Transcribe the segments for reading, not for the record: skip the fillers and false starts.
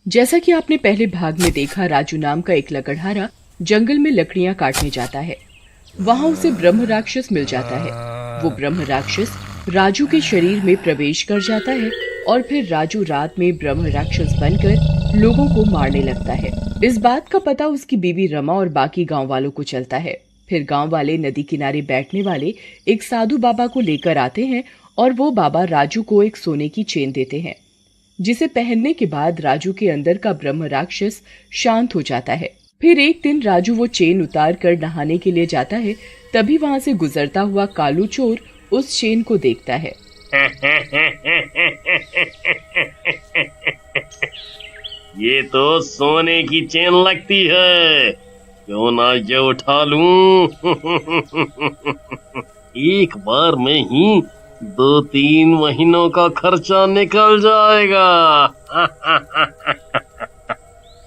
जैसा कि आपने पहले भाग में देखा, राजू नाम का एक लकड़हारा जंगल में लकड़ियां काटने जाता है। वहाँ उसे ब्रह्म राक्षस मिल जाता है। वो ब्रह्म राक्षस राजू के शरीर में प्रवेश कर जाता है और फिर राजू रात में ब्रह्म राक्षस बनकर लोगों को मारने लगता है। इस बात का पता उसकी बीवी रमा और बाकी गांव वालों को चलता है। फिर गांव वाले नदी किनारे बैठने वाले एक साधु बाबा को लेकर आते हैं और वो बाबा राजू को एक सोने की चेन देते हैं, जिसे पहनने के बाद राजू के अंदर का ब्रह्म राक्षस शांत हो जाता है। फिर एक दिन राजू वो चेन उतार कर नहाने के लिए जाता है। तभी वहाँ से गुजरता हुआ कालू चोर उस चेन को देखता है। ये तो सोने की चेन लगती है, क्यों ना ये उठा लूं। एक बार में ही 2-3 महीनों का खर्चा निकल जाएगा।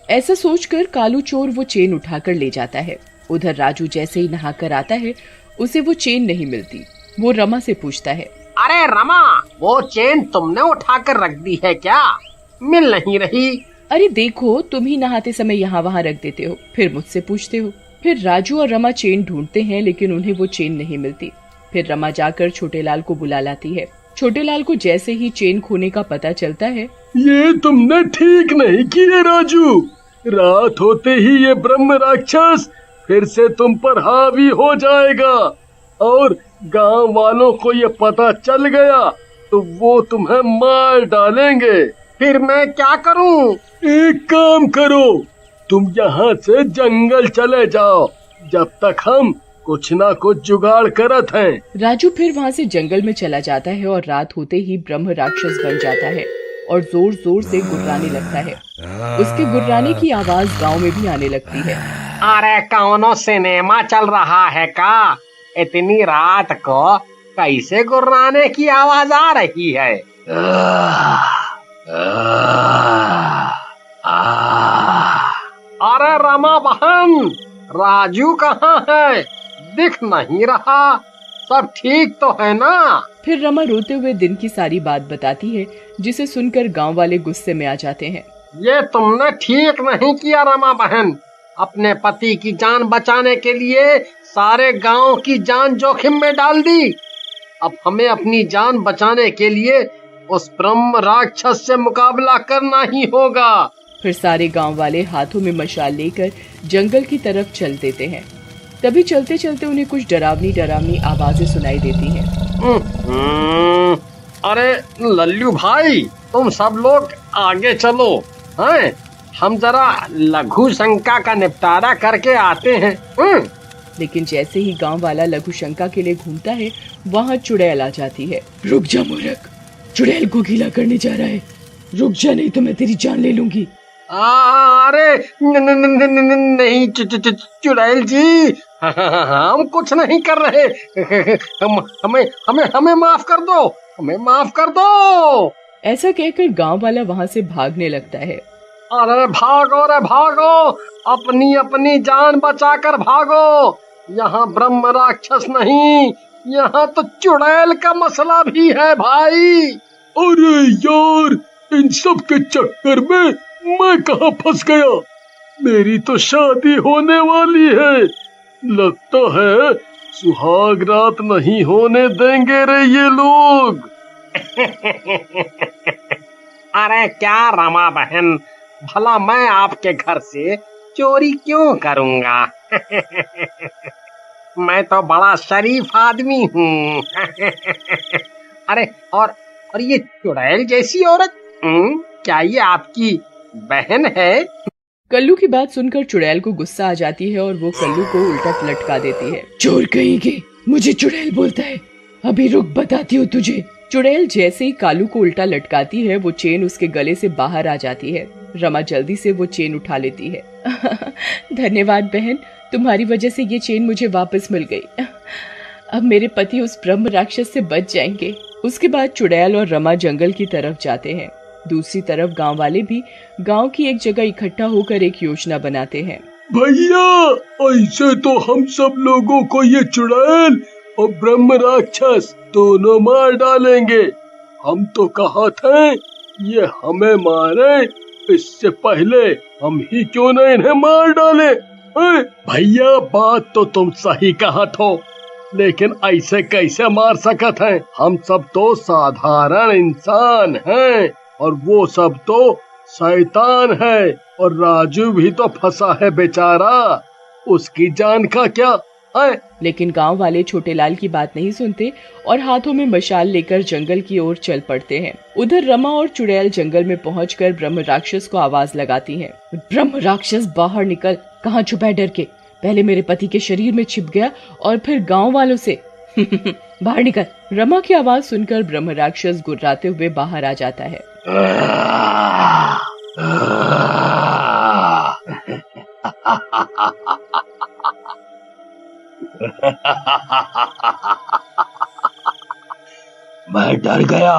ऐसा सोचकर कालू चोर वो चेन उठाकर ले जाता है। उधर राजू जैसे ही नहाकर आता है, उसे वो चेन नहीं मिलती। वो रमा से पूछता है, अरे रमा, वो चेन तुमने उठाकर रख दी है क्या? मिल नहीं रही। अरे देखो, तुम ही नहाते समय यहाँ वहाँ रख देते हो, फिर मुझसे पूछते हो। फिर राजू और रमा चेन ढूंढते हैं, लेकिन उन्हें वो चेन नहीं मिलती। फिर रमा जाकर छोटे लाल को बुला लाती है। छोटे लाल को जैसे ही चेन खोने का पता चलता है, ये तुमने ठीक नहीं किया राजू। रात होते ही ये ब्रह्म राक्षस फिर से तुम पर हावी हो जाएगा और गांव वालों को ये पता चल गया तो वो तुम्हें मार डालेंगे। फिर मैं क्या करूं? एक काम करो, तुम यहाँ से जंगल चले जाओ जब तक हम कुछ ना कुछ जुगाड़ करत हैं। राजू फिर वहाँ से जंगल में चला जाता है और रात होते ही ब्रह्म राक्षस बन जाता है और जोर जोर से गुर्राने लगता है। उसके गुर्राने की आवाज गांव में भी आने लगती है। अरे कौनो सिनेमा चल रहा है का? इतनी रात को कैसे गुर्राने की आवाज आ रही है? अरे रमा बहन, राजू कहाँ है? दिख नहीं रहा। सब ठीक तो है ना? फिर रमा रोते हुए दिन की सारी बात बताती है, जिसे सुनकर गांव वाले गुस्से में आ जाते हैं। ये तुमने ठीक नहीं किया रमा बहन। अपने पति की जान बचाने के लिए सारे गांव की जान जोखिम में डाल दी। अब हमें अपनी जान बचाने के लिए उस ब्रह्म राक्षस से मुकाबला करना ही होगा। फिर सारे गांव वाले हाथों में मशाल लेकर जंगल की तरफ चल देते हैं। तभी चलते चलते उन्हें कुछ डरावनी आवाजें सुनाई देती हैं। अरे लल्लू भाई, तुम सब लोग आगे चलो, हैं? हम जरा लघु शंका का निपटारा करके आते हैं। लेकिन जैसे ही गांव वाला लघु शंका के लिए घूमता है, वहाँ चुड़ैल आ जाती है। रुक जा मूर्ख, चुड़ैल को गीला करने जा रहा है। रुक जा, नहीं तो मैं तेरी जान ले लूंगी। अरे नहीं चुड़ैल जी, हम कुछ नहीं कर रहे। हमें हमें हमें माफ कर दो, हमें माफ कर दो। ऐसा कहकर गांव वाला वहाँ से भागने लगता है। अरे भागो रे भागो, अपनी अपनी जान बचाकर भागो। यहाँ ब्रह्म राक्षस नहीं, यहाँ तो चुड़ैल का मसला भी है भाई। अरे यार, इन सब के चक्कर में मैं कहाँ फंस गया? मेरी तो शादी होने वाली है। लगता है सुहाग रात नहीं होने देंगे रे ये लोग। अरे क्या रमा बहन, भला मैं आपके घर से चोरी क्यों करूँगा? मैं तो बड़ा शरीफ आदमी हूँ। अरे और ये चुड़ैल जैसी औरत, क्या ये आपकी बहन है? कल्लू की बात सुनकर चुड़ैल को गुस्सा आ जाती है और वो कल्लू को उल्टा लटका देती है। चोर कहीं के, मुझे चुड़ैल बोलता है। अभी रुक, बताती हूँ तुझे। चुड़ैल जैसे ही कालू को उल्टा लटकाती है, वो चेन उसके गले से बाहर आ जाती है। रमा जल्दी से वो चेन उठा लेती है। धन्यवाद बहन, तुम्हारी वजह से ये चेन मुझे वापस मिल गई। अब मेरे पति उस ब्रह्म राक्षस से बच जाएंगे। उसके बाद चुड़ैल और रमा जंगल की तरफ जाते हैं। दूसरी तरफ गांव वाले भी गांव की एक जगह इकट्ठा होकर एक योजना बनाते हैं। भैया, ऐसे तो हम सब लोगों को ये चुड़ैल और ब्रह्म राक्षस दोनों मार डालेंगे। हम तो कहा थे ये हमें मारे इससे पहले हम ही क्यों न इन्हें मार डाले। भैया बात तो तुम सही कहा थो, लेकिन ऐसे कैसे मार सकत हैं? हम सब तो साधारण इंसान हैं और वो सब तो शैतान है, और राजू भी तो फंसा है बेचारा, उसकी जान का क्या है? लेकिन गांव वाले छोटे लाल की बात नहीं सुनते और हाथों में मशाल लेकर जंगल की ओर चल पड़ते हैं। उधर रमा और चुड़ैल जंगल में पहुंचकर ब्रह्म राक्षस को आवाज लगाती हैं। ब्रह्म राक्षस बाहर निकल, कहाँ छुपा है डर के? पहले मेरे पति के शरीर में छिप गया और फिर गांव वालों से बाहर निकल। रमा की आवाज सुनकर ब्रह्म राक्षस गुर्राते हुए बाहर आ जाता है। मैं डर गया।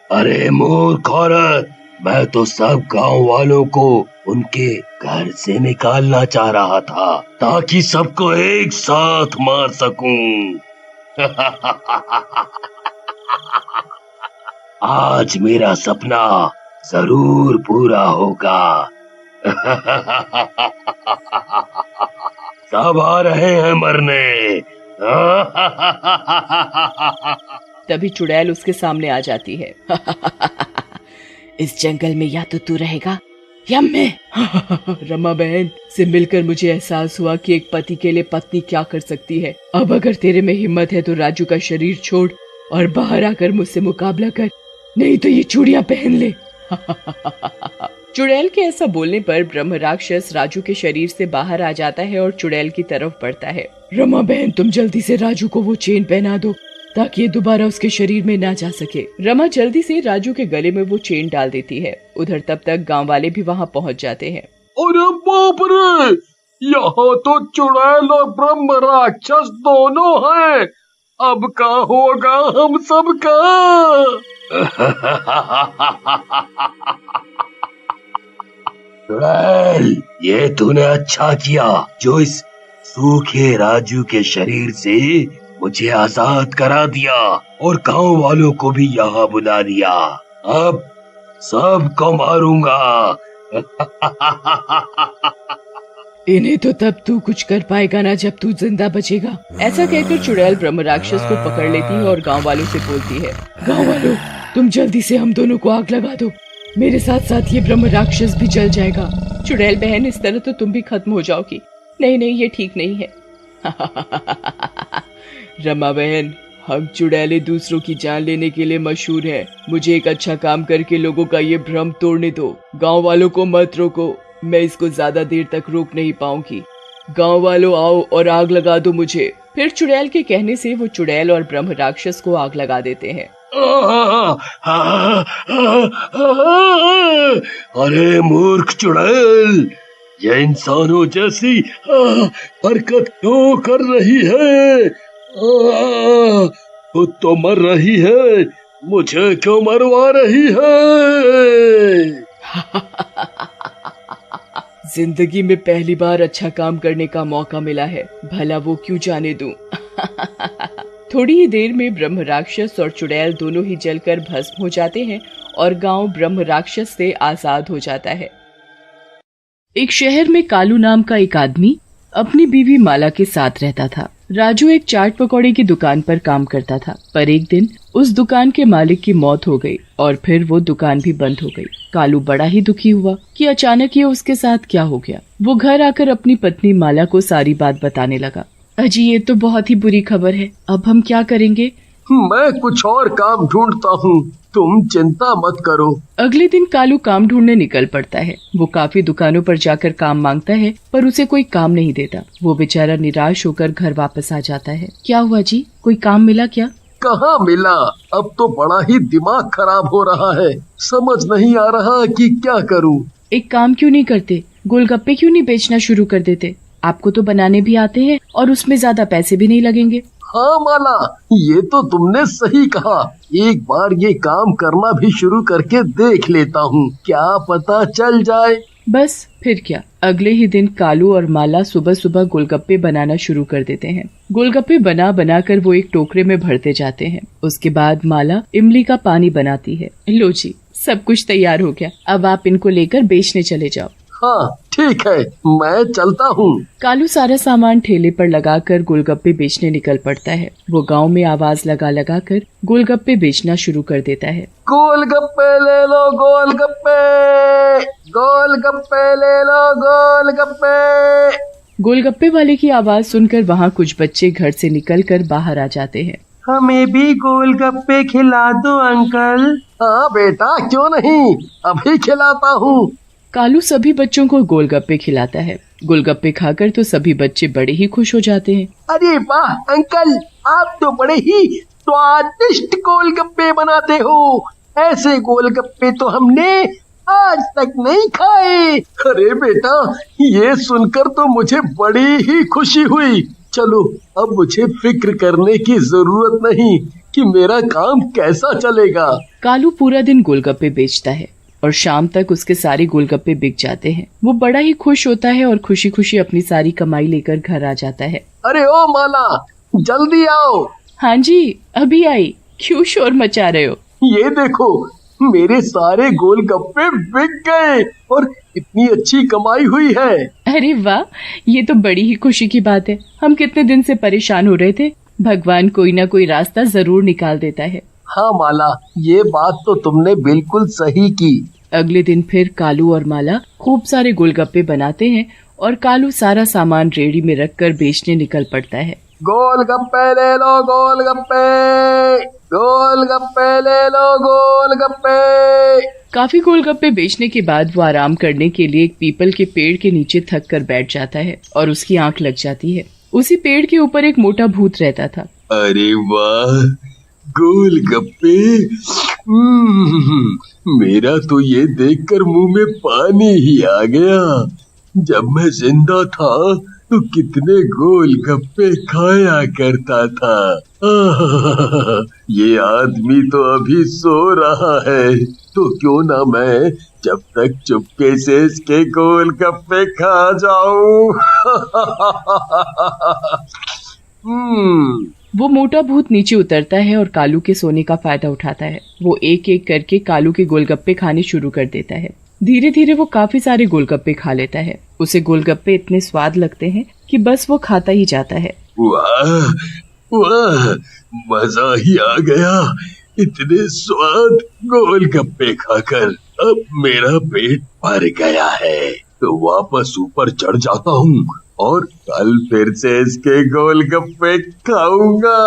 अरे मूर्ख औरत, मैं तो सब गांव वालों को उनके घर से निकालना चाह रहा था ताकि सबको एक साथ मार सकूं। आज मेरा सपना जरूर पूरा होगा। सब आ रहे हैं मरने। तभी चुड़ैल उसके सामने आ जाती है। इस जंगल में या तो तू रहेगा या मैं। रमा बहन से मिलकर मुझे एहसास हुआ कि एक पति के लिए पत्नी क्या कर सकती है। अब अगर तेरे में हिम्मत है तो राजू का शरीर छोड़ और बाहर आकर मुझसे मुकाबला कर, नहीं तो ये चूड़ियां पहन ले। चुड़ैल के ऐसा बोलने पर ब्रह्म राक्षस राजू के शरीर से बाहर आ जाता है और चुड़ैल की तरफ बढ़ता है। रमा बहन तुम जल्दी से राजू को वो चेन पहना दो ताकि ये दोबारा उसके शरीर में ना जा सके। रमा जल्दी से राजू के गले में वो चेन डाल देती है। उधर तब तक गांव वाले भी वहां पहुंच जाते हैं। अरे बाप रे, यहाँ तो चुड़ैल और ब्रह्म राक्षस दोनों हैं। अब क्या होगा हम सब का? चुड़ैल, ये तूने अच्छा किया जो इस सूखे राजू के शरीर से मुझे आजाद करा दिया और गांव वालों को भी यहाँ बुला दिया। अब सबको मारूंगा। इन्हें तो तब तू कुछ कर पाएगा ना जब तू जिंदा बचेगा। ऐसा कहकर चुड़ैल ब्रह्म राक्षस को पकड़ लेती है और गांव वालों से बोलती है, गांव वालों तुम जल्दी से हम दोनों को आग लगा दो, मेरे साथ साथ ये ब्रह्म राक्षस भी जल जाएगा। चुड़ैल बहन इस तरह तो तुम भी खत्म हो जाओगी। नहीं नहीं ये ठीक नहीं है। रमा बहन हम चुड़ैले दूसरों की जान लेने के लिए मशहूर हैं। मुझे एक अच्छा काम करके लोगों का ये भ्रम तोड़ने दो। गांव वालों को मत रोको, मैं इसको ज्यादा देर तक रोक नहीं पाऊंगी। गांव वालों आओ और आग लगा दो मुझे। फिर चुड़ैल के कहने से वो चुड़ैल और ब्रह्म राक्षस को आग लगा देते हैं। अरे मूर्ख चुड़ैल, ये इंसानों जैसी हरकत क्यों कर रही है? खुद तो मर रही है, मुझे क्यों मरवा रही है? जिंदगी में पहली बार अच्छा काम करने का मौका मिला है, भला वो क्यों जाने दूं। थोड़ी ही देर में ब्रह्म राक्षस और चुड़ैल दोनों ही जलकर भस्म हो जाते हैं और गांव ब्रह्म राक्षस से आजाद हो जाता है। एक शहर में कालू नाम का एक आदमी अपनी बीवी माला के साथ रहता था। राजू एक चाट पकौड़े की दुकान पर काम करता था, पर एक दिन उस दुकान के मालिक की मौत हो गई और फिर वो दुकान भी बंद हो गई। कालू बड़ा ही दुखी हुआ कि अचानक ये उसके साथ क्या हो गया। वो घर आकर अपनी पत्नी माला को सारी बात बताने लगा। अजी ये तो बहुत ही बुरी खबर है, अब हम क्या करेंगे? मैं कुछ और काम ढूंढता हूँ, तुम चिंता मत करो। अगले दिन कालू काम ढूंढने निकल पड़ता है। वो काफी दुकानों पर जाकर काम मांगता है पर उसे कोई काम नहीं देता। वो बेचारा निराश होकर घर वापस आ जाता है। क्या हुआ जी, कोई काम मिला क्या? कहाँ मिला, अब तो बड़ा ही दिमाग खराब हो रहा है, समझ नहीं आ रहा कि क्या करूँ। एक काम क्यों नहीं करते, गोलगप्पे क्यों नहीं बेचना शुरू कर देते? आपको तो बनाने भी आते हैं और उसमें ज्यादा पैसे भी नहीं लगेंगे। हाँ माला, ये तो तुमने सही कहा। एक बार ये काम करना भी शुरू करके देख लेता हूँ, क्या पता चल जाए। बस फिर क्या, अगले ही दिन कालू और माला सुबह सुबह गोलगप्पे बनाना शुरू कर देते हैं। गोलगप्पे बना बना कर वो एक टोकरे में भरते जाते हैं। उसके बाद माला इमली का पानी बनाती है। लो जी, सब कुछ तैयार हो गया, अब आप इनको लेकर बेचने चले जाओ। हाँ ठीक है, मैं चलता हूँ। कालू सारा सामान ठेले पर लगाकर गोलगप्पे बेचने निकल पड़ता है। वो गांव में आवाज लगा लगा कर गोलगप्पे बेचना शुरू कर देता है। गोलगप्पे ले लो गोलगप्पे, गोलगप्पे ले लो गोलगप्पे। गोलगप्पे वाले की आवाज सुनकर वहाँ कुछ बच्चे घर से निकलकर बाहर आ जाते हैं। हमें भी गोलगप्पे खिला दो अंकल। हाँ बेटा, क्यों नहीं, अभी खिलाता हूँ। कालू सभी बच्चों को गोलगप्पे खिलाता है। गोलगप्पे खाकर तो सभी बच्चे बड़े ही खुश हो जाते हैं। अरे वाह अंकल, आप तो बड़े ही स्वादिष्ट गोलगप्पे बनाते हो। ऐसे गोलगप्पे तो हमने आज तक नहीं खाए। अरे बेटा, ये सुनकर तो मुझे बड़ी ही खुशी हुई। चलो, अब मुझे फिक्र करने की जरूरत नहीं कि मेरा काम कैसा चलेगा। कालू पूरा दिन गोलगप्पे बेचता है और शाम तक उसके सारे गोलगप्पे बिक जाते हैं। वो बड़ा ही खुश होता है और खुशी खुशी अपनी सारी कमाई लेकर घर आ जाता है। अरे ओ माला, जल्दी आओ। हाँ जी, अभी आई। क्यों शोर मचा रहे हो? ये देखो, मेरे सारे गोलगप्पे बिक गए और इतनी अच्छी कमाई हुई है। अरे वाह, ये तो बड़ी ही खुशी की बात है। हम कितने दिन से परेशान हो रहे थे, भगवान कोई ना कोई रास्ता जरूर निकाल देता है। हाँ माला, ये बात तो तुमने बिल्कुल सही की। अगले दिन फिर कालू और माला खूब सारे गोलगप्पे बनाते हैं और कालू सारा सामान रेहड़ी में रखकर बेचने निकल पड़ता है। गोलगप्पे ले लो गोलगप्पे, गोलगप्पे ले लो गोलगप्पे। काफी गोलगप्पे बेचने के बाद वो आराम करने के लिए एक पीपल के पेड़ के नीचे थक कर बैठ जाता है और उसकी आंख लग जाती है। उसी पेड़ के ऊपर एक मोटा भूत रहता था। अरे वाह, गोलगप्पे। मेरा तो ये देखकर मुंह में पानी ही आ गया। जब मैं जिंदा था तो कितने गोलगप्पे खाया करता था। ये आदमी तो अभी सो रहा है, तो क्यों ना मैं जब तक चुपके से इसके गोलगप्पे खा जाऊं। वो मोटा भूत नीचे उतरता है और कालू के सोने का फायदा उठाता है। वो एक एक करके कालू के गोलगप्पे खाने शुरू कर देता है। धीरे धीरे वो काफी सारे गोलगप्पे खा लेता है। उसे गोलगप्पे इतने स्वाद लगते हैं कि बस वो खाता ही जाता है। वाह वाह, मजा ही आ गया इतने स्वाद गोलगप्पे खाकर। अब मेरा पेट भर गया है, तो वापस ऊपर चढ़ जाता हूँ और कल फिर से इसके गोलगप्पे खाऊंगा।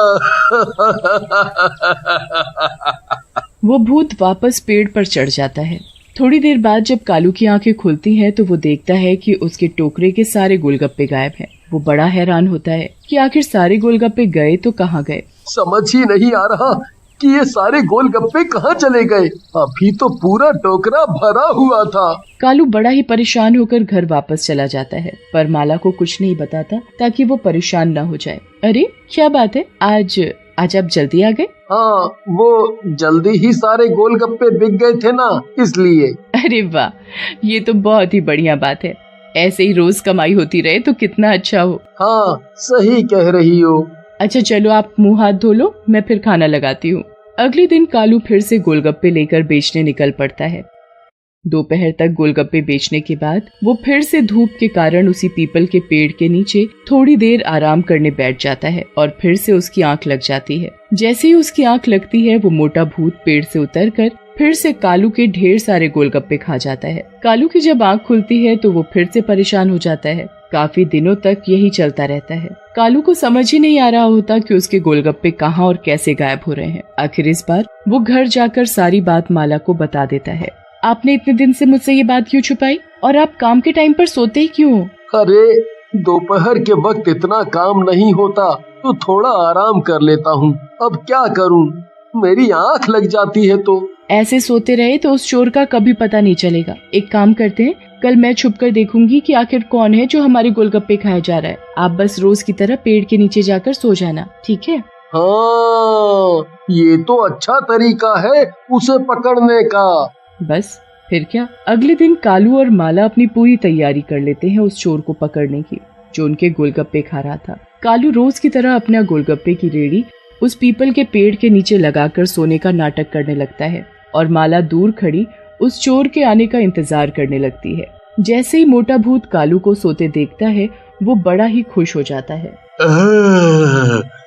वो भूत वापस पेड़ पर चढ़ जाता है। थोड़ी देर बाद जब कालू की आंखें खुलती हैं तो वो देखता है कि उसके टोकरे के सारे गोलगप्पे गायब हैं। वो बड़ा हैरान होता है कि आखिर सारे गोलगप्पे गए तो कहाँ गए। समझ ही नहीं आ रहा कि ये सारे गोलगप्पे कहाँ चले गए। अभी तो पूरा टोकरा भरा हुआ था। कालू बड़ा ही परेशान होकर घर वापस चला जाता है, पर माला को कुछ नहीं बताता ताकि वो परेशान न हो जाए। अरे क्या बात है, आज आप जल्दी आ गए? हाँ, वो जल्दी ही सारे गोलगप्पे बिक गए थे ना, इसलिए। अरे वाह, ये तो बहुत ही बढ़िया बात है। ऐसे ही रोज कमाई होती रहे तो कितना अच्छा हो। हाँ, सही कह रही हो। अच्छा चलो, आप मुंह हाथ धो लो, मैं फिर खाना लगाती हूँ। अगले दिन कालू फिर से गोलगप्पे लेकर बेचने निकल पड़ता है। दोपहर तक गोलगप्पे बेचने के बाद वो फिर से धूप के कारण उसी पीपल के पेड़ के नीचे थोड़ी देर आराम करने बैठ जाता है और फिर से उसकी आंख लग जाती है। जैसे ही उसकी आंख लगती है, वो मोटा भूत पेड़ से उतरकर फिर से कालू के ढेर सारे गोलगप्पे खा जाता है। कालू की जब आंख खुलती है तो वो फिर से परेशान हो जाता है। काफी दिनों तक यही चलता रहता है। कालू को समझ ही नहीं आ रहा होता कि उसके गोलगप्पे कहाँ और कैसे गायब हो रहे हैं। आखिर इस बार वो घर जाकर सारी बात माला को बता देता है। आपने इतने दिन से मुझसे ये बात क्यों छुपाई, और आप काम के टाइम पर सोते ही क्यों हो? अरे, दोपहर के वक्त इतना काम नहीं होता तो थोड़ा आराम कर लेता हूँ। अब क्या करूँ, मेरी आंख लग जाती है। तो ऐसे सोते रहे तो उस चोर का कभी पता नहीं चलेगा। एक काम करते हैं, कल मैं छुपकर देखूंगी कि आखिर कौन है जो हमारे गोलगप्पे खाए जा रहा है। आप बस रोज की तरह पेड़ के नीचे जाकर सो जाना, ठीक है? हाँ, ये तो अच्छा तरीका है उसे पकड़ने का। बस फिर क्या, अगले दिन कालू और माला अपनी पूरी तैयारी कर लेते हैं उस चोर को पकड़ने की जो उनके गोलगप्पे खा रहा था। कालू रोज की तरह अपना गोलगप्पे की रेडी उस पीपल के पेड़ के नीचे लगाकर सोने का नाटक करने लगता है और माला दूर खड़ी उस चोर के आने का इंतजार करने लगती है। जैसे ही मोटा भूत कालू को सोते देखता है वो बड़ा ही खुश हो जाता है।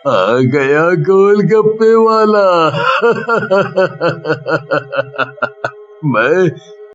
आ गया गोलगप्पे वाला। मैं